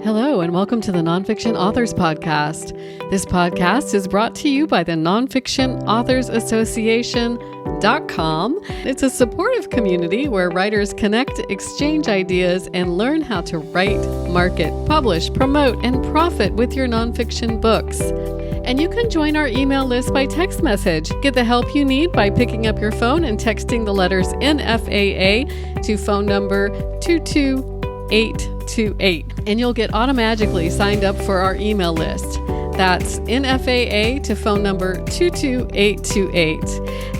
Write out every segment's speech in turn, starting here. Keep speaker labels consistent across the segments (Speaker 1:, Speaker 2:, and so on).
Speaker 1: Hello, and welcome to the Nonfiction Authors Podcast. This podcast is brought to you by the Nonfiction Authors Association.com. It's a supportive community where writers connect, exchange ideas, and learn how to write, market, publish, promote, and profit with your nonfiction books. And you can join our email list by text message. Get the help you need by picking up your phone and texting the letters NFAA to phone number 22828. And you'll get automatically signed up for our email list. That's NFAA to phone number 22828.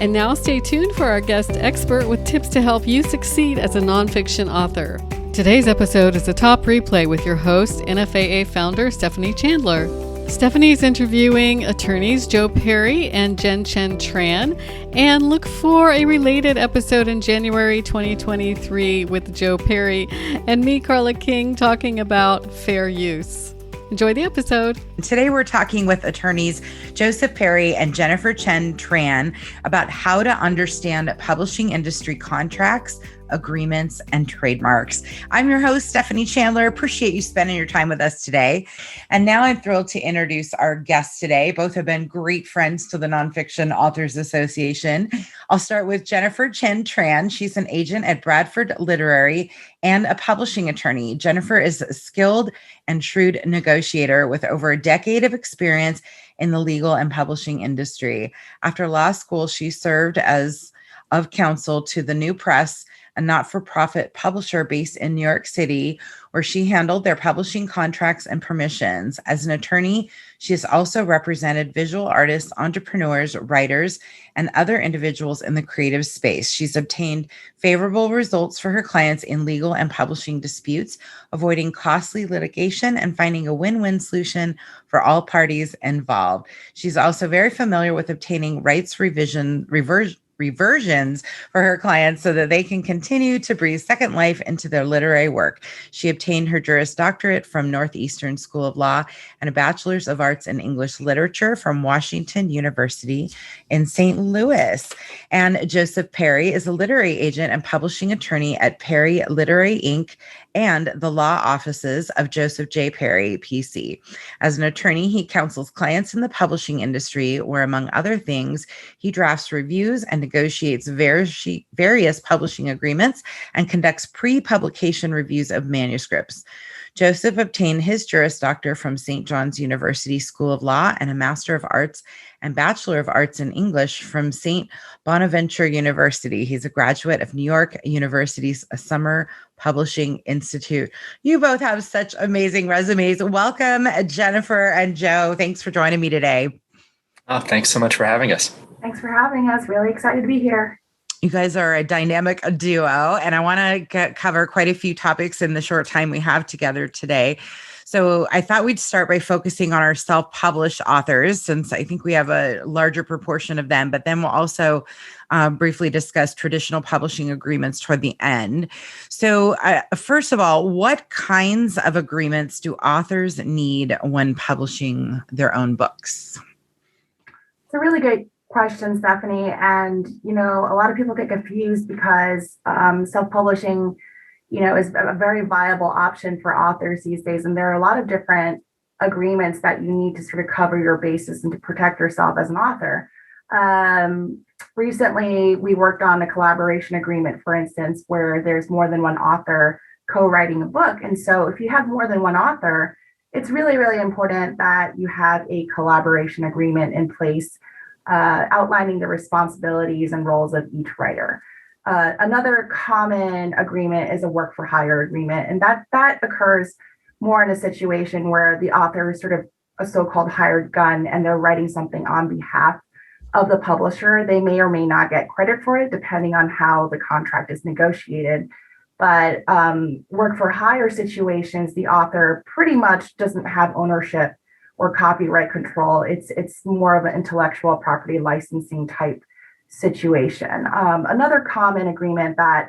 Speaker 1: And now stay tuned for our guest expert with tips to help you succeed as a nonfiction author. Today's episode is a top replay with your host, NFAA founder Stephanie Chandler. Stephanie's interviewing attorneys Joe Perry and Chen Tran, and look for a related episode in January 2023 with Joe Perry and me, Carla King, talking about fair use. Enjoy the episode.
Speaker 2: Today we're talking with attorneys Joseph Perry and Jennifer Chen Tran about how to understand publishing industry contracts, agreements, and trademarks. I'm your host, Stephanie Chandler. Appreciate you spending your time with us today. And now I'm thrilled to introduce our guests today. Both have been great friends to the Nonfiction Authors Association. I'll start with Jennifer Chen Tran. She's an agent at Bradford Literary and a publishing attorney. Jennifer is a skilled and shrewd negotiator with over a decade of experience in the legal and publishing industry. After law school, she served as of counsel to the New Press, a not-for-profit publisher based in New York City, where she handled their publishing contracts and permissions. As an attorney, she has also represented visual artists, entrepreneurs, writers, and other individuals in the creative space. She's obtained favorable results for her clients in legal and publishing disputes, avoiding costly litigation and finding a win-win solution for all parties involved. She's also very familiar with obtaining rights reversions for her clients so that they can continue to breathe second life into their literary work. She obtained her Juris Doctorate from Northeastern School of Law and a Bachelors of Arts in English Literature from Washington University in St. Louis. And Joseph Perry is a literary agent and publishing attorney at Perry Literary Inc. and the law offices of Joseph J. Perry, PC. As an attorney, he counsels clients in the publishing industry, where, among other things, he drafts reviews and negotiates various publishing agreements and conducts pre-publication reviews of manuscripts. Joseph obtained his Juris Doctor from St. John's University School of Law and a Master of Arts and Bachelor of Arts in English from St. Bonaventure University. He's a graduate of New York University's Summer Publishing Institute. You both have such amazing resumes. Welcome, Jennifer and Joe. Thanks for joining me today.
Speaker 3: Oh, thanks so much for having us.
Speaker 4: Thanks for having us. Really excited to be here.
Speaker 2: You guys are a dynamic duo, and I want to cover quite a few topics in the short time we have together today. So I thought we'd start by focusing on our self-published authors, since I think we have a larger proportion of them, but then we'll also briefly discuss traditional publishing agreements toward the end. So first of all, what kinds of agreements do authors need when publishing their own books?
Speaker 4: It's a really great question, Stephanie. And, a lot of people get confused because self-publishing, is a very viable option for authors these days. And there are a lot of different agreements that you need to sort of cover your bases and to protect yourself as an author. Recently, we worked on a collaboration agreement, for instance, where there's more than one author co-writing a book. And so if you have more than one author, it's really, really important that you have a collaboration agreement in place, outlining the responsibilities and roles of each writer. Another common agreement is a work for hire agreement, and that occurs more in a situation where the author is sort of a so-called hired gun and they're writing something on behalf of the publisher. They may or may not get credit for it, depending on how the contract is negotiated. But work for hire situations, the author pretty much doesn't have ownership or copyright control. It's more of an intellectual property licensing type situation. Another common agreement that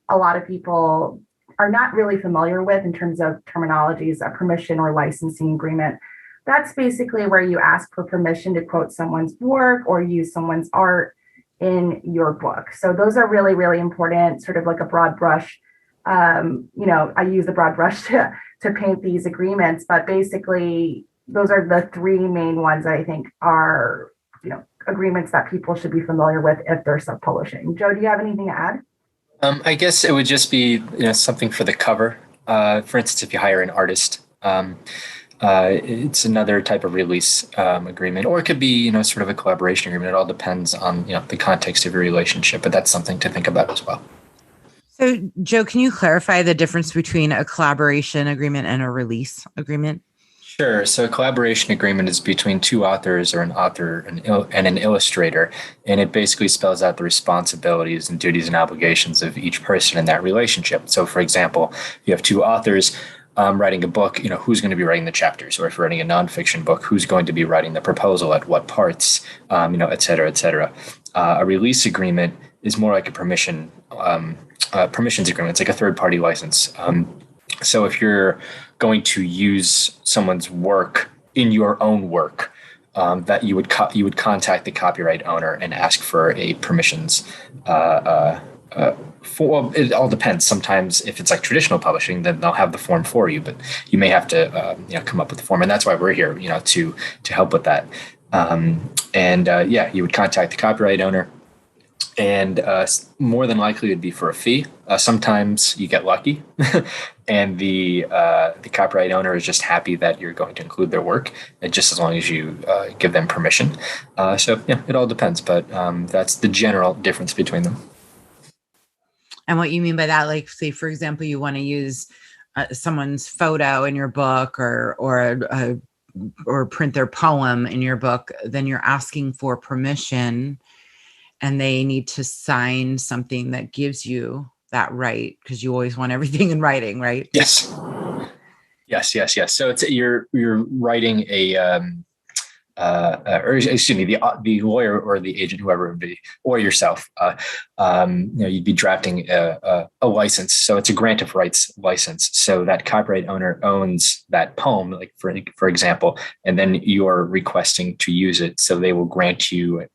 Speaker 4: a lot of people are not really familiar with in terms of terminology is a permission or licensing agreement. That's basically where you ask for permission to quote someone's work or use someone's art in your book. So those are really, really important, sort of like a broad brush I use the broad brush to paint these agreements, but basically those are the three main ones that I think are, agreements that people should be familiar with if they're self-publishing. Joe, do you have anything to add?
Speaker 3: I guess it would just be something for the cover. For instance, if you hire an artist, it's another type of release agreement, or it could be sort of a collaboration agreement. It all depends on the context of your relationship, but that's something to think about as well.
Speaker 2: So, Joe, can you clarify the difference between a collaboration agreement and a release agreement?
Speaker 3: Sure. So a collaboration agreement is between two authors or an author and an illustrator, and it basically spells out the responsibilities and duties and obligations of each person in that relationship. So, for example, you have two authors writing a book, who's going to be writing the chapters, or if you're writing a nonfiction book, who's going to be writing the proposal at what parts, et cetera, et cetera. A release agreement is more like a permissions agreement. It's like a third-party license. So if you're going to use someone's work in your own work, that you would contact the copyright owner and ask for a permissions. It all depends. Sometimes if it's like traditional publishing, then they'll have the form for you, but you may have to come up with the form, and that's why we're here, to help with that. You would contact the copyright owner. And more than likely it'd be for a fee. Sometimes you get lucky and the copyright owner is just happy that you're going to include their work, and just as long as you give them permission. It all depends, but that's the general difference between them.
Speaker 2: And what you mean by that, like, say, for example, you want to use someone's photo in your book or print their poem in your book, then you're asking for permission. And they need to sign something that gives you that right, because you always want everything in writing, right?
Speaker 3: Yes. So you're writing the lawyer or the agent, whoever it would be, or yourself. You'd be drafting a license. So it's a grant of rights license. So that copyright owner owns that poem, like for example, and then you're requesting to use it. So they will grant you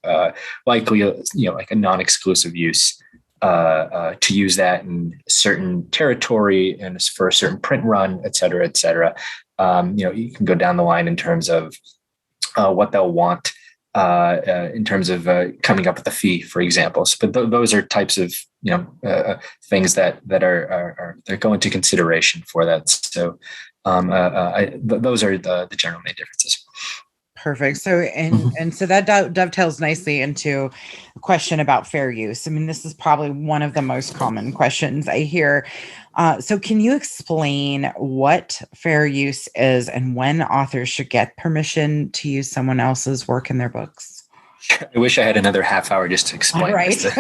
Speaker 3: likely like a non-exclusive use to use that in certain territory and for a certain print run, et cetera, et cetera. You can go down the line in terms of what they'll want in terms of coming up with a fee, for example. But those are types of things that are go into consideration for that. So those are the general main differences.
Speaker 2: Perfect. So and so that dovetails nicely into a question about fair use. I mean, this is probably one of the most common questions I hear. So can you explain what fair use is and when authors should get permission to use someone else's work in their books?
Speaker 3: I wish I had another half hour just to explain
Speaker 2: this.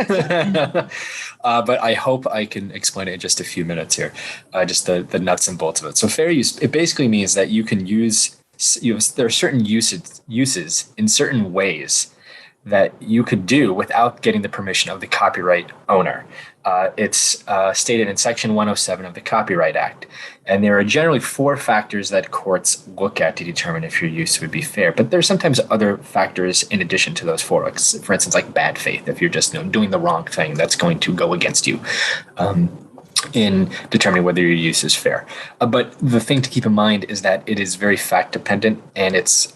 Speaker 3: But I hope I can explain it in just a few minutes here, just the nuts and bolts of it. So fair use, it basically means that you can use, there are certain uses in certain ways that you could do without getting the permission of the copyright owner. It's stated in Section 107 of the Copyright Act. And there are generally 4 factors that courts look at to determine if your use would be fair. But there's sometimes other factors in addition to those 4. For instance, like bad faith. If you're just doing the wrong thing, that's going to go against you in determining whether your use is fair. But the thing to keep in mind is that it is very fact dependent, and it's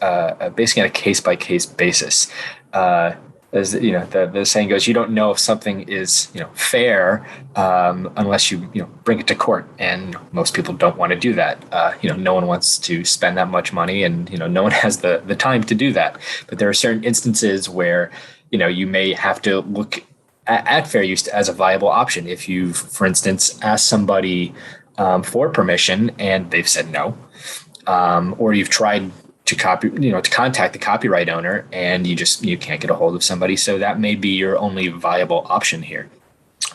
Speaker 3: basically on a case-by-case basis. As the saying goes, you don't know if something is fair unless you bring it to court, and most people don't want to do that. No one wants to spend that much money, and no one has the time to do that. But there are certain instances where you may have to look at fair use as a viable option. If you've, for instance, asked somebody for permission and they've said no, or you've tried to contact the copyright owner and you can't get a hold of somebody. So that may be your only viable option here.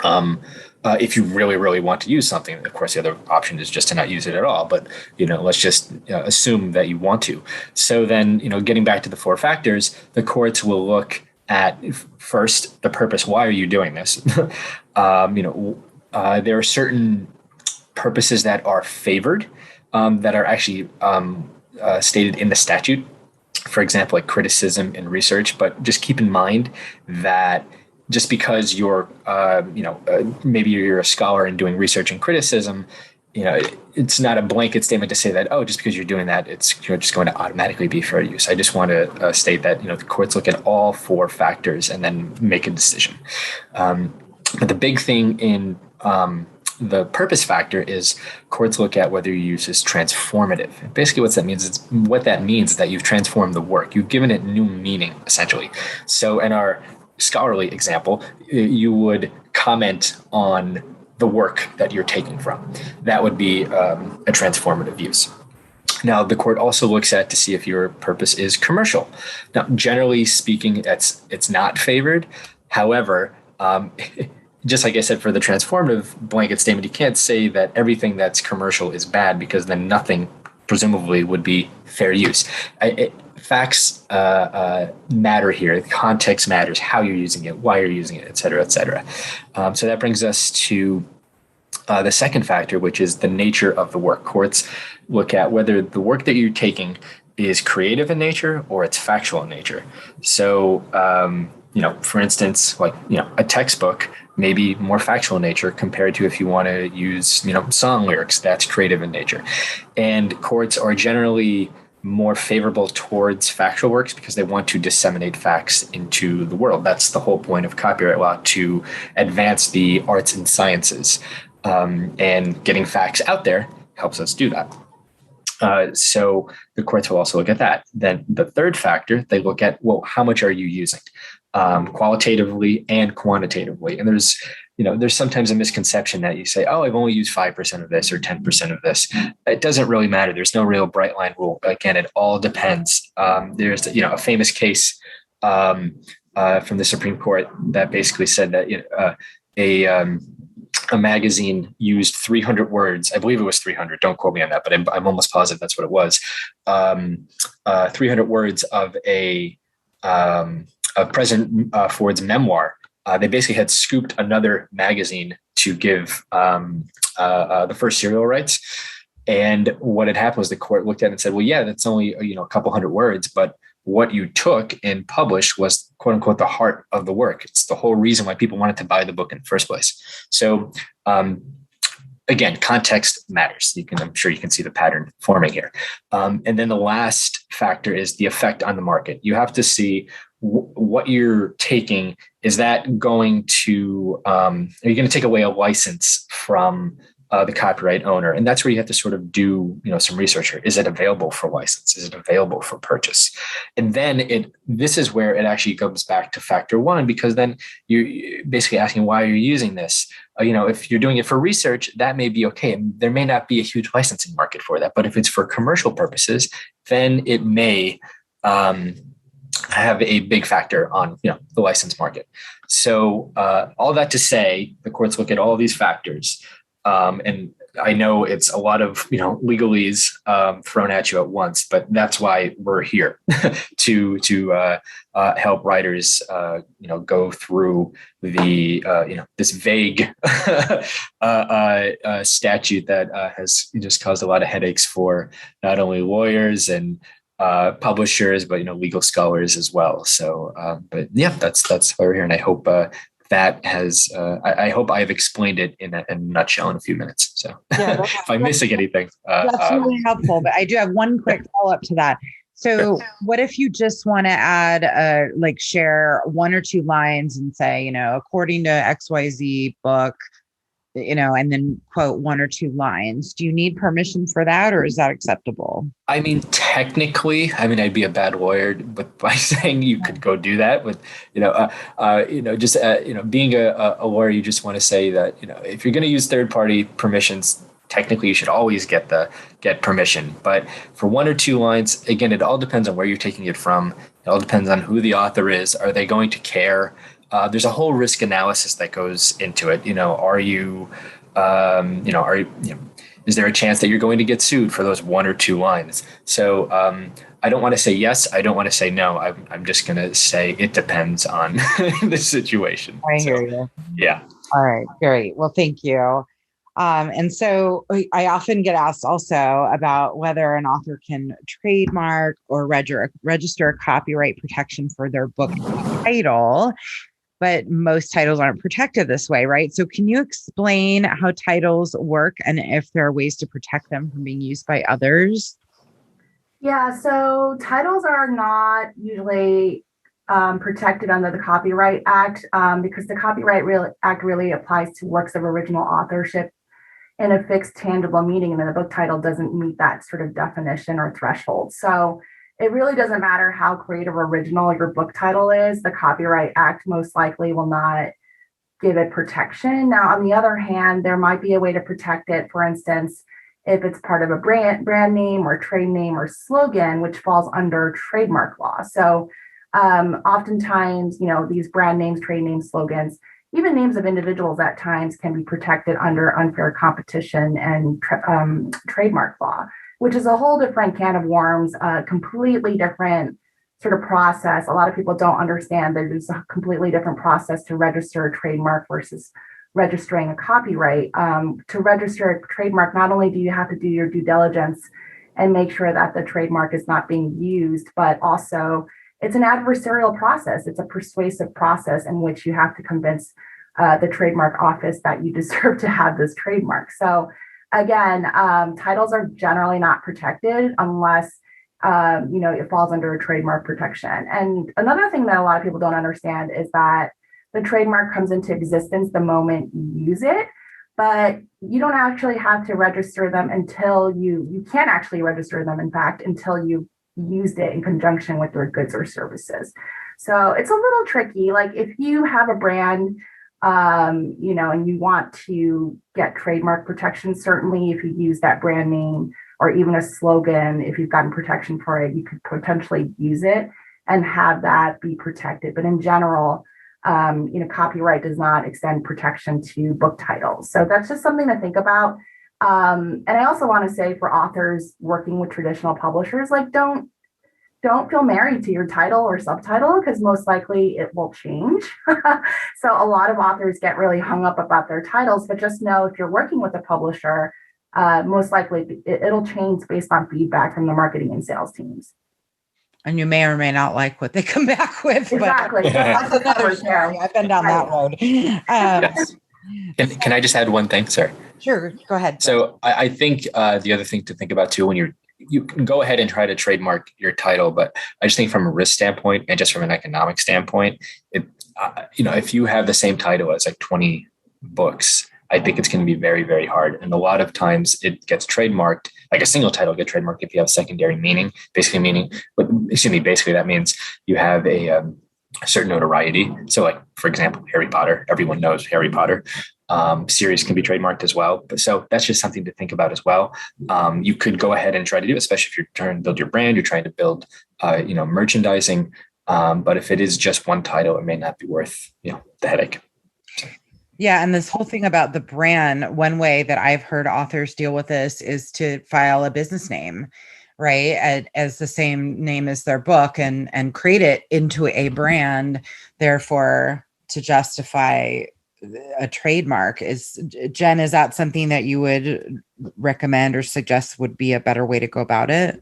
Speaker 3: If you really, really want to use something, of course, the other option is just to not use it at all. But, let's just assume that you want to. So then, getting back to the 4 factors, the courts will look at first the purpose. Why are you doing this? There are certain purposes that are favored, that are actually stated in the statute, for example, like criticism and research. But just keep in mind that just because you're, maybe you're a scholar and doing research and criticism, it's not a blanket statement to say that, oh, just because you're doing that, it's just going to automatically be fair use. I just want to state that, the courts look at all 4 factors and then make a decision. But the big thing in the purpose factor is courts look at whether your use is transformative. Basically, what that means is that you've transformed the work. You've given it new meaning, essentially. So in our scholarly example, you would comment on the work that you're taking from. That would be a transformative use. Now, the court also looks at to see if your purpose is commercial. Now, generally speaking, it's not favored. However, just like I said, for the transformative blanket statement, you can't say that everything that's commercial is bad, because then nothing presumably would be fair use. Facts matter here. The context matters, how you're using it, why you're using it, et cetera, et cetera. So that brings us to the second factor, which is the nature of the work. Courts look at whether the work that you're taking is creative in nature or it's factual in nature. So, for instance, a textbook may be more factual in nature compared to if you want to use, song lyrics, that's creative in nature. And courts are generally more favorable towards factual works because they want to disseminate facts into the world. That's the whole point of copyright law, to advance the arts and sciences. And getting facts out there helps us do that. So the courts will also look at that. Then the third factor, they look at, well, how much are you using? Qualitatively and quantitatively. And there's sometimes a misconception that you say, oh, I've only used 5% of this or 10% of this. It doesn't really matter. There's no real bright line rule. Again, it all depends. There's, a famous case from the Supreme Court that basically said that a magazine used 300 words. I believe it was 300. Don't quote me on that, but I'm almost positive that's what it was. 300 words of President Ford's memoir. They basically had scooped another magazine to give the first serial rights. And what had happened was the court looked at it and said, well, yeah, that's only, a couple hundred words, but what you took and published was, quote unquote, the heart of the work. It's the whole reason why people wanted to buy the book in the first place. So, again, context matters. I'm sure you can see the pattern forming here. And then the last factor is the effect on the market. You have to see what you're taking. Is that going to, are you going to take away a license from the copyright owner? And that's where you have to sort of do, some research here. Is it available for license? Is it available for purchase? And then this is where it actually goes back to factor one, because then you're basically asking why you're using this. If you're doing it for research, that may be okay. And there may not be a huge licensing market for that. But if it's for commercial purposes, then it may have a big factor on, the license market. So all that to say, the courts look at all of these factors. And I know it's a lot of, legalese thrown at you at once, but that's why we're here to help writers, go through the, this vague statute that has just caused a lot of headaches for not only lawyers and publishers, but, legal scholars as well. So, but yeah, that's why we're here. And I hope that has, I hope I've explained it in a nutshell in a few minutes. So
Speaker 2: yeah,
Speaker 3: if I'm missing anything.
Speaker 2: That's really helpful. But I do have one quick follow-up to that. So what if you just want to add, share 1 or 2 lines and say, according to XYZ book, and then quote 1 or 2 lines. Do you need permission for that, or is that acceptable?
Speaker 3: I mean, technically, I'd be a bad lawyer, but by saying you could go do that with, being a lawyer, you just want to say that, if you're going to use third-party permissions, technically you should always get permission. But for 1 or 2 lines, again, it all depends on where you're taking it from. It all depends on who the author is. Are they going to care? There's a whole risk analysis that goes into it. Is there a chance that you're going to get sued for those 1 or 2 lines? So I don't want to say yes. I don't want to say no. I'm just going to say it depends on the situation.
Speaker 2: I hear you.
Speaker 3: Yeah.
Speaker 2: All right. Great. Well, thank you. And so I often get asked also about whether an author can trademark or register copyright protection for their book title. but most titles aren't protected this way, right? So can you explain how titles work and if there are ways to protect them from being used by others?
Speaker 4: Yeah, so titles are not usually protected under the Copyright Act because the Act really applies to works of original authorship in a fixed tangible meaning, and then the book title doesn't meet that sort of definition or threshold. So it really doesn't matter how creative or original your book title is, the Copyright Act most likely will not give it protection. Now, on the other hand, there might be a way to protect it. For instance, if it's part of a brand name or trade name or slogan, which falls under trademark law. So oftentimes, these brand names, trade names, slogans, even names of individuals at times can be protected under unfair competition and trademark law, which is a whole different can of worms, a completely different sort of process. A lot of people don't understand that there's a completely different process to register a trademark versus registering a copyright. To register a trademark, not only do you have to do your due diligence and make sure that the trademark is not being used, but also it's an adversarial process. It's a persuasive process in which you have to convince the trademark office that you deserve to have this trademark. So again, titles are generally not protected unless it falls under a trademark protection. And another thing that a lot of people don't understand is that the trademark comes into existence the moment you use it, but you don't actually have to register them until you can't actually register them, in fact, until you used it in conjunction with your goods or services. So it's a little tricky. Like if you have a brand, and you want to get trademark protection, certainly if you use that brand name or even a slogan, if you've gotten protection for it, you could potentially use it and have that be protected. But in general, copyright does not extend protection to book titles. So that's just something to think about. And I also want to say for authors working with traditional publishers, like don't feel married to your title or subtitle because most likely it will change. So a lot of authors get really hung up about their titles, but just know if you're working with a publisher, most likely it'll change based on feedback from the marketing and sales teams.
Speaker 2: And you may or may not like what they come back with.
Speaker 4: Exactly.
Speaker 2: But that's another story. I've been down that road.
Speaker 3: Yes. Can I just add one thing? Sorry.
Speaker 2: Sure. Go ahead.
Speaker 3: So I think the other thing to think about too, when you can go ahead and try to trademark your title, but I just think from a risk standpoint and just from an economic standpoint, if you have the same title as like 20 books, I think it's going to be very, very hard. And a lot of times it gets trademarked, like a single title gets trademarked if you have secondary meaning, basically that means you have a certain notoriety. So like, for example, Harry Potter, everyone knows Harry Potter. Series can be trademarked as well. So that's just something to think about as well. You could go ahead and try to do, especially if you're trying to build your brand, you're trying to build, merchandising. But if it is just one title, it may not be worth, the headache.
Speaker 2: Yeah. And this whole thing about the brand, one way that I've heard authors deal with this is to file a business name, right? As the same name as their book and create it into a brand, therefore to justify a trademark. Jen, is that something that you would recommend or suggest would be a better way to go about it?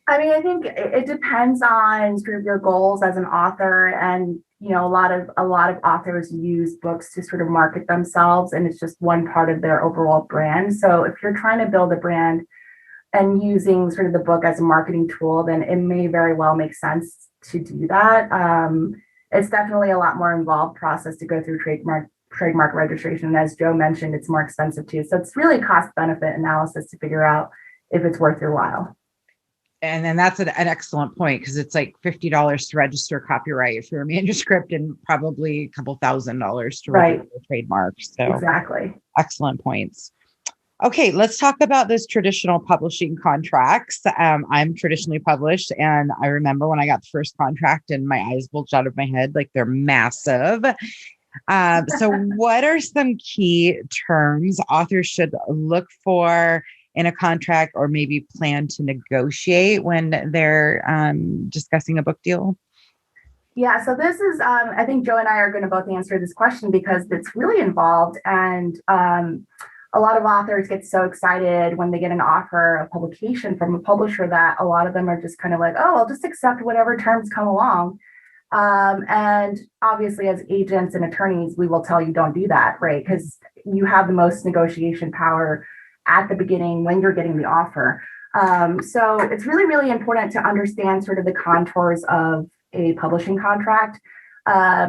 Speaker 4: I mean, I think it depends on sort of your goals as an author, and a lot of authors use books to sort of market themselves, and it's just one part of their overall brand. So if you're trying to build a brand and using sort of the book as a marketing tool, then it may very well make sense to do that. It's definitely a lot more involved process to go through trademark registration. And as Joe mentioned, it's more expensive too. So it's really cost benefit analysis to figure out if it's worth your while.
Speaker 2: And then that's an excellent point, because it's like $50 to register copyright for a manuscript and probably a couple $1,000s to register a trademark. So
Speaker 4: exactly.
Speaker 2: Excellent points. Okay, let's talk about those traditional publishing contracts. I'm traditionally published, and I remember when I got the first contract and my eyes bulged out of my head, like they're massive. So what are some key terms authors should look for in a contract or maybe plan to negotiate when they're discussing a book deal?
Speaker 4: Yeah, so this is, I think Joe and I are going to both answer this question because it's really involved, and a lot of authors get so excited when they get an offer of publication from a publisher that a lot of them are just kind of like, oh, I'll just accept whatever terms come along. And obviously, as agents and attorneys, we will tell you don't do that, right? Because you have the most negotiation power at the beginning when you're getting the offer. So it's really, really important to understand sort of the contours of a publishing contract.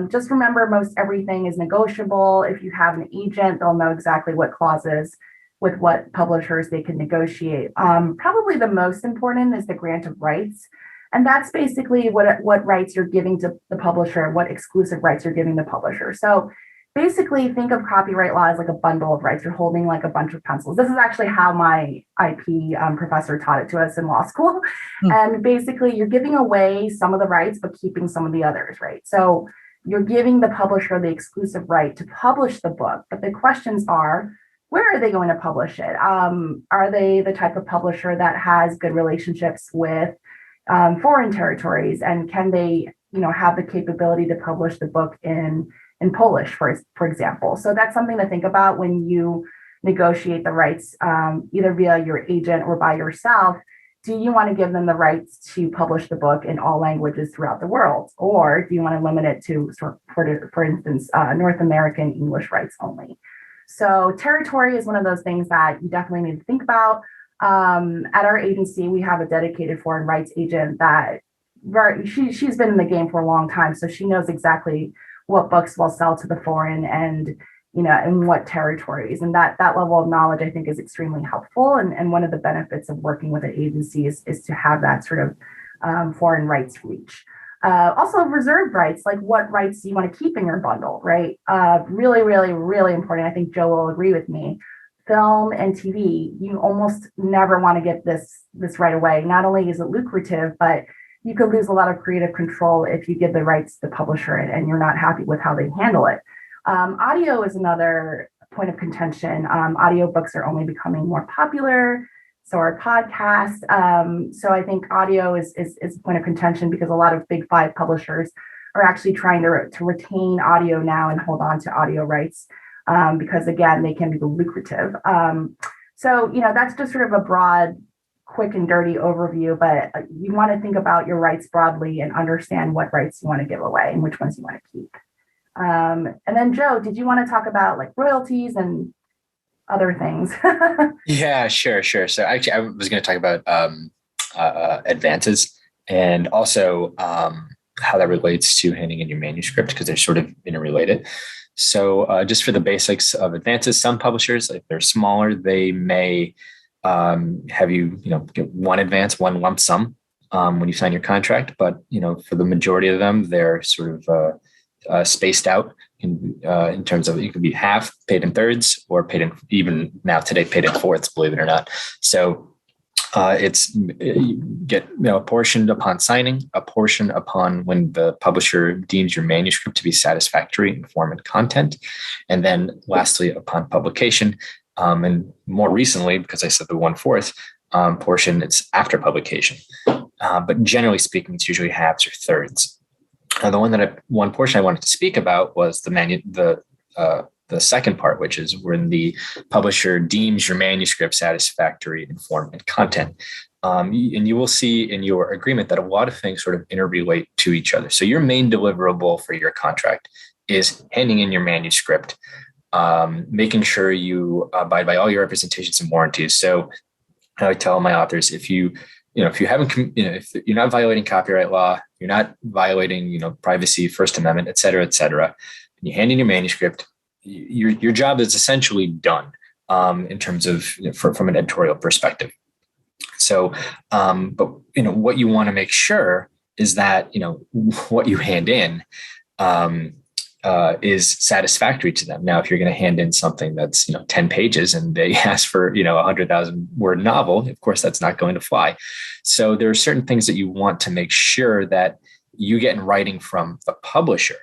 Speaker 4: Just remember, most everything is negotiable. If you have an agent, they'll know exactly what clauses with what publishers they can negotiate. Probably the most important is the grant of rights. And that's basically what rights you're giving to the publisher, what exclusive rights you're giving the publisher. So basically, think of copyright law as like a bundle of rights. You're holding like a bunch of pencils. This is actually how my IP professor taught it to us in law school. And basically, you're giving away some of the rights, but keeping some of the others, right? So you're giving the publisher the exclusive right to publish the book. But the questions are, where are they going to publish it? Are they the type of publisher that has good relationships with foreign territories, and can they, have the capability to publish the book in Polish, for example? So that's something to think about when you negotiate the rights, either via your agent or by yourself. Do you want to give them the rights to publish the book in all languages throughout the world, or do you want to limit it to, for instance, North American English rights only? So territory is one of those things that you definitely need to think about. At our agency, we have a dedicated foreign rights agent that she's been in the game for a long time, so she knows exactly what books will sell to the foreign and in what territories. And that level of knowledge, I think, is extremely helpful. And one of the benefits of working with an agency is to have that sort of foreign rights reach. Also, reserved rights, like what rights do you want to keep in your bundle, right? Really, really, really important. I think Joe will agree with me. Film and TV, you almost never want to get this right away. Not only is it lucrative, but you could lose a lot of creative control if you give the rights to the publisher and you're not happy with how they handle it. Audio is another point of contention. Audiobooks are only becoming more popular, so are podcasts. So I think audio is a point of contention because a lot of big five publishers are actually trying to retain audio now and hold on to audio rights. Because again, they can be lucrative. So, that's just sort of a broad, quick and dirty overview, but you want to think about your rights broadly and understand what rights you want to give away and which ones you want to keep. And then Joe, did you want to talk about like royalties and other things?
Speaker 3: Yeah, sure. So actually, I was going to talk about advances and also how that relates to handing in your manuscript, because they're sort of interrelated. So just for the basics of advances, some publishers, if they're smaller, they may have you, get one advance, one lump sum when you sign your contract. But, for the majority of them, they're sort of spaced out in terms of, it could be half, paid in thirds, or paid in, even now today, paid in fourths, believe it or not. So you get a portion upon signing, a portion upon when the publisher deems your manuscript to be satisfactory in form and content, and then lastly upon publication. And more recently, because I said the 1/4 portion, it's after publication. But generally speaking, it's usually halves or thirds. One portion I wanted to speak about was the second part, which is when the publisher deems your manuscript satisfactory in form and content. And you will see in your agreement that a lot of things sort of interrelate to each other. So your main deliverable for your contract is handing in your manuscript, making sure you abide by all your representations and warranties. So I tell my authors, if you haven't, if you're not violating copyright law, you're not violating, privacy, First Amendment, et cetera, and you hand in your manuscript, your job is essentially done in terms of from an editorial perspective. So, but what you want to make sure is that what you hand in is satisfactory to them. Now, if you're going to hand in something that's 10 pages and they ask for a 100,000 word novel, of course that's not going to fly. So there are certain things that you want to make sure that you get in writing from the publisher.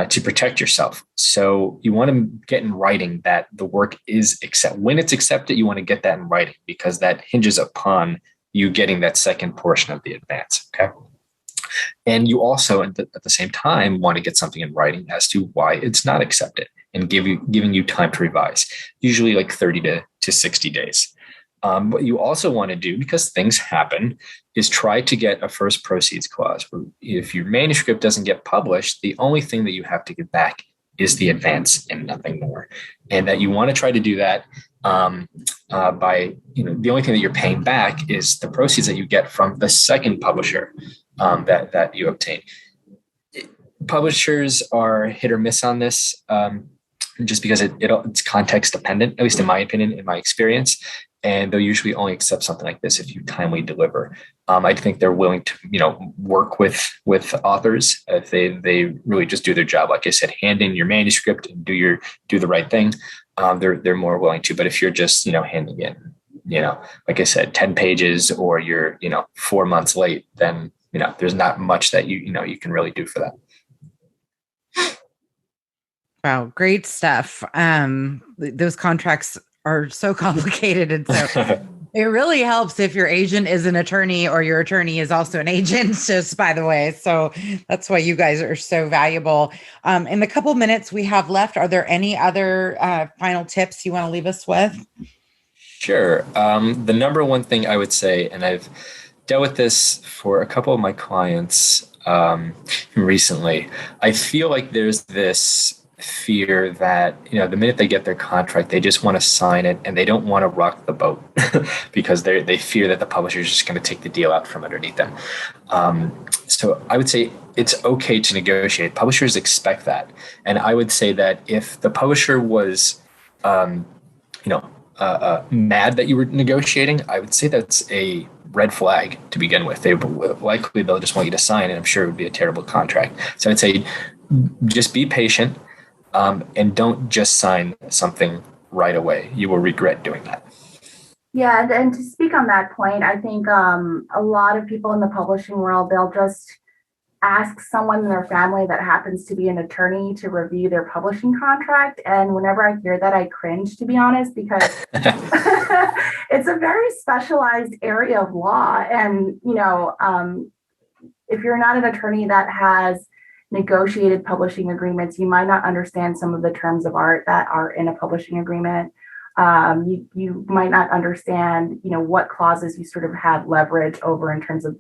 Speaker 3: To protect yourself. So you want to get in writing that the work is accepted. When it's accepted, you want to get that in writing because that hinges upon you getting that second portion of the advance. Okay. And you also, at the same time, want to get something in writing as to why it's not accepted and giving you time to revise, usually like 30 to 60 days. What you also want to do, because things happen, is try to get a first proceeds clause. If your manuscript doesn't get published, the only thing that you have to give back is the advance and nothing more. And that you want to try to do that by, the only thing that you're paying back is the proceeds that you get from the second publisher that you obtain. Publishers are hit or miss on this, just because it's context dependent, at least in my opinion, in my experience. And they'll usually only accept something like this if you timely deliver. I think they're willing to, work with authors if they really just do their job. Like I said, hand in your manuscript and do the right thing. They're more willing to. But if you're just, handing in, like I said, 10 pages, or you're, 4 months late, then, there's not much that you can really do for that.
Speaker 2: Wow, great stuff. Those contracts are so complicated, and so it really helps if your agent is an attorney or your attorney is also an agent, just by the way. So that's why you guys are so valuable. In the couple minutes we have left, are there any other final tips you want to leave us with?
Speaker 3: Sure. The number one thing I would say, and I've dealt with this for a couple of my clients recently, I feel like there's this fear that, the minute they get their contract, they just want to sign it and they don't want to rock the boat because they fear that the publisher is just going to take the deal out from underneath them. So I would say it's okay to negotiate. Publishers expect that. And I would say that if the publisher was, mad that you were negotiating, I would say that's a red flag to begin with. They'll just want you to sign, and I'm sure it would be a terrible contract. So I'd say just be patient. And don't just sign something right away. You will regret doing that.
Speaker 4: Yeah, and to speak on that point, I think a lot of people in the publishing world, they'll just ask someone in their family that happens to be an attorney to review their publishing contract. And whenever I hear that, I cringe, to be honest, because it's a very specialized area of law. And, if you're not an attorney that has negotiated publishing agreements, you might not understand some of the terms of art that are in a publishing agreement. You might not understand, what clauses you sort of have leverage over in terms of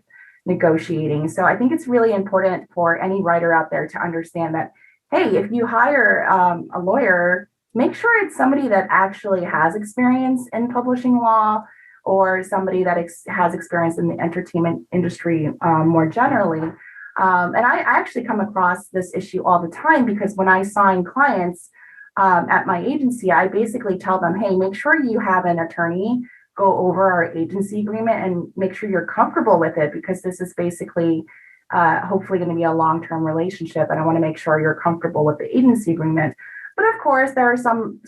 Speaker 4: negotiating. So I think it's really important for any writer out there to understand that, hey, if you hire a lawyer, make sure it's somebody that actually has experience in publishing law, or somebody that has experience in the entertainment industry more generally. And I actually come across this issue all the time, because when I sign clients at my agency, I basically tell them, hey, make sure you have an attorney go over our agency agreement and make sure you're comfortable with it, because this is basically hopefully going to be a long-term relationship. And I want to make sure you're comfortable with the agency agreement. But of course, there are some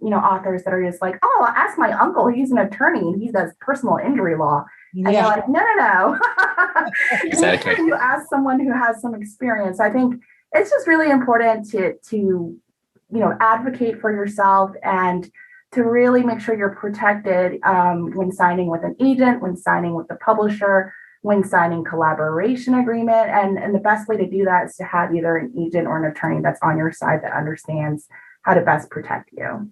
Speaker 4: authors that are just like, oh, I'll ask my uncle, he's an attorney and he does personal injury law. Yeah. And you're like, no.
Speaker 3: Exactly.
Speaker 4: You ask someone who has some experience. I think it's just really important to advocate for yourself and to really make sure you're protected when signing with an agent, when signing with the publisher, when signing collaboration agreement. And the best way to do that is to have either an agent or an attorney that's on your side that understands how to best protect you.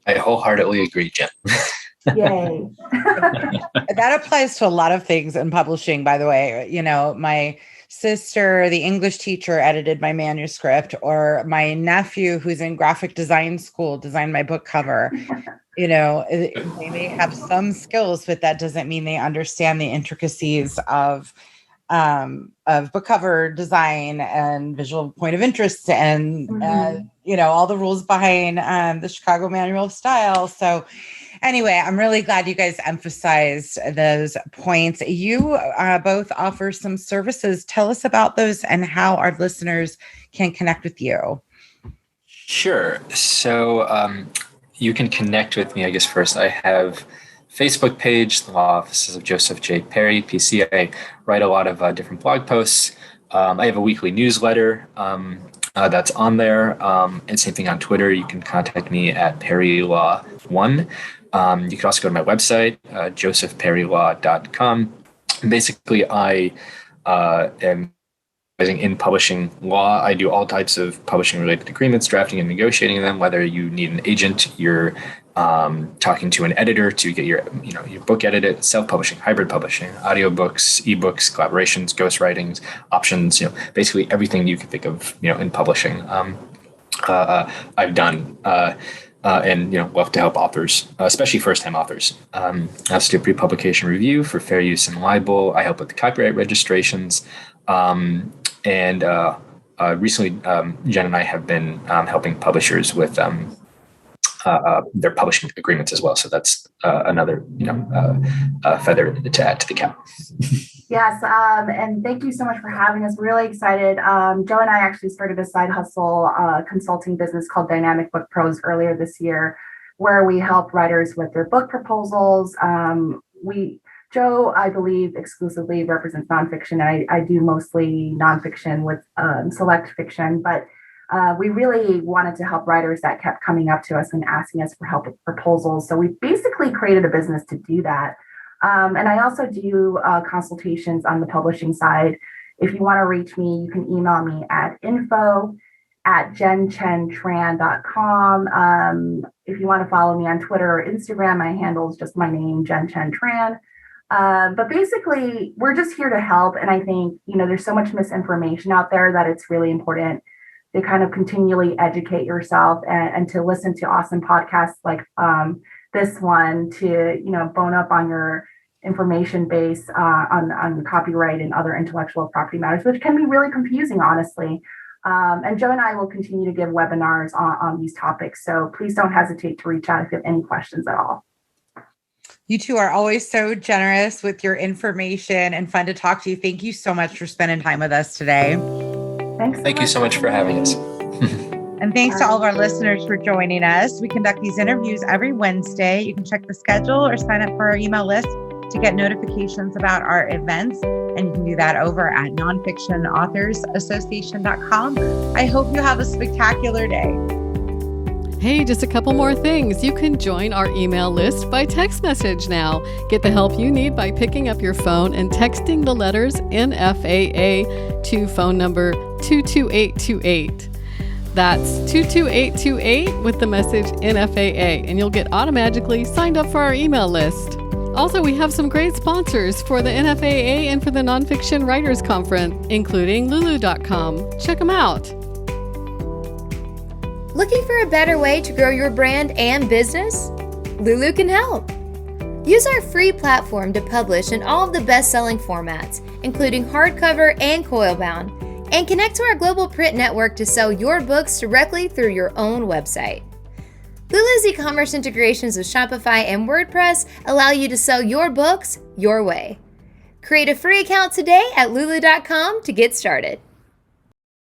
Speaker 3: I wholeheartedly agree, Jen.
Speaker 4: Yay.
Speaker 2: That applies to a lot of things in publishing, by the way. My sister, the English teacher, edited my manuscript, or my nephew, who's in graphic design school, designed my book cover. They may have some skills, but that doesn't mean they understand the intricacies of book cover design and visual point of interest and, all the rules behind the Chicago Manual of Style. So anyway, I'm really glad you guys emphasized those points. You both offer some services. Tell us about those and how our listeners can connect with you.
Speaker 3: Sure. So you can connect with me, I guess, first. I have Facebook page, the Law Offices of Joseph J. Perry, PC. I write a lot of different blog posts. I have a weekly newsletter that's on there. And same thing on Twitter. You can contact me at PerryLaw1. You can also go to my website, josephperrylaw.com. Basically, I am in publishing law. I do all types of publishing related agreements, drafting and negotiating them, whether you need an agent, you're talking to an editor to get your book edited, self-publishing, hybrid publishing, audiobooks, ebooks, collaborations, ghostwritings, options, basically everything you can think of, in publishing. I've done, and love to help authors, especially first-time authors. I also do pre-publication review for fair use and libel. I help with the copyright registrations. And recently, Jen and I have been helping publishers with their publishing agreements as well. So that's another, feather to add to the cap.
Speaker 4: Yes, and thank you so much for having us. Really excited. Joe and I actually started a side hustle consulting business called Dynamic Book Pros earlier this year, where we help writers with their book proposals. Joe, I believe, exclusively represents nonfiction. I do mostly nonfiction with select fiction, but we really wanted to help writers that kept coming up to us and asking us for help with proposals. So we basically created a business to do that. And I also do consultations on the publishing side. If you want to reach me, you can email me at info@jenchentran.com. If you want to follow me on Twitter or Instagram, my handle is just my name, Chen Tran. But basically, we're just here to help. And I think, there's so much misinformation out there that it's really important to kind of continually educate yourself and to listen to awesome podcasts like this one to, bone up on your information base on copyright and other intellectual property matters, which can be really confusing, honestly. And Joe and I will continue to give webinars on these topics. So please don't hesitate to reach out if you have any questions at all.
Speaker 2: You two are always so generous with your information and fun to talk to you. Thank you so much for spending time with us today.
Speaker 3: Thank you so much for having us.
Speaker 2: And thanks to all of our listeners for joining us. We conduct these interviews every Wednesday. You can check the schedule or sign up for our email list to get notifications about our events. And you can do that over at Nonfiction Authors Association.com. I hope you have a spectacular day.
Speaker 1: Hey, just a couple more things. You can join our email list by text message now. Get the help you need by picking up your phone and texting the letters NFAA to phone number 22828. That's 22828 with the message NFAA, and you'll get automatically signed up for our email list. Also, we have some great sponsors for the NFAA and for the Nonfiction Writers Conference, including Lulu.com. Check them out.
Speaker 5: Looking for a better way to grow your brand and business? Lulu can help. Use our free platform to publish in all of the best-selling formats, including hardcover and coilbound, and connect to our global print network to sell your books directly through your own website. Lulu's e-commerce integrations with Shopify and WordPress allow you to sell your books your way. Create a free account today at lulu.com to get started.